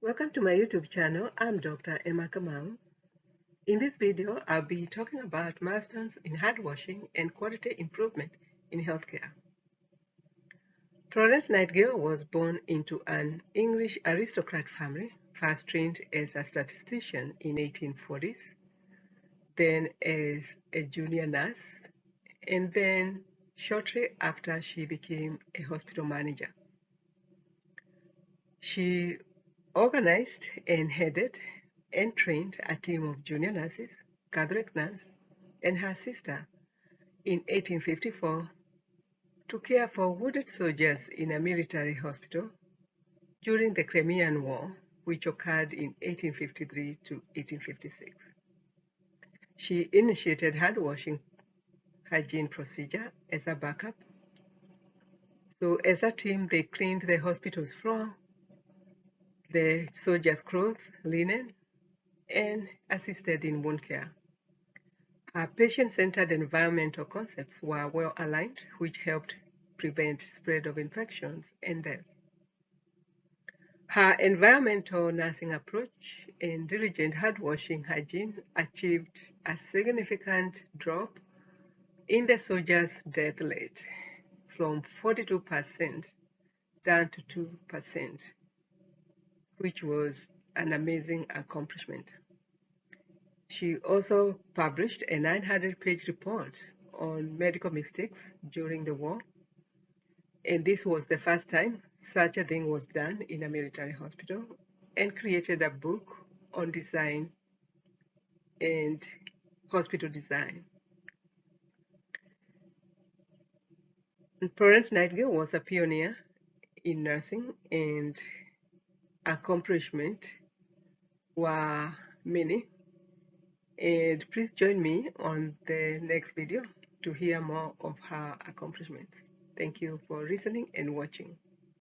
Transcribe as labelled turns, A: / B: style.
A: Welcome to my YouTube channel. I'm Dr. Emma Kamau. In this video, I'll be talking about milestones in hand washing and quality improvement in healthcare. Florence Nightingale was born into an English aristocrat family, first trained as a statistician in 1840s, then as a junior nurse, and then shortly after she became a hospital manager. She organized and headed and trained a team of junior nurses, Catholic nurse, and her sister in 1854 to care for wounded soldiers in a military hospital during the Crimean War, which occurred in 1853 to 1856. She initiated hand-washing hygiene procedure as a backup. So as a team, they cleaned the hospital's floor, the soldiers' clothes, linen, and assisted in wound care. Her patient-centered environmental concepts were well aligned, which helped prevent spread of infections and death. Her environmental nursing approach and diligent hand-washing hygiene achieved a significant drop in the soldiers' death rate from 42% down to 2%, which was an amazing accomplishment. She also published a 900-page report on medical mistakes during the war, and this was the first time such a thing was done in a military hospital, and created a book on design and hospital design. And Florence Nightingale was a pioneer in nursing, and accomplishments were many. And please join me on the next video to hear more of her accomplishments. Thank you for listening and watching.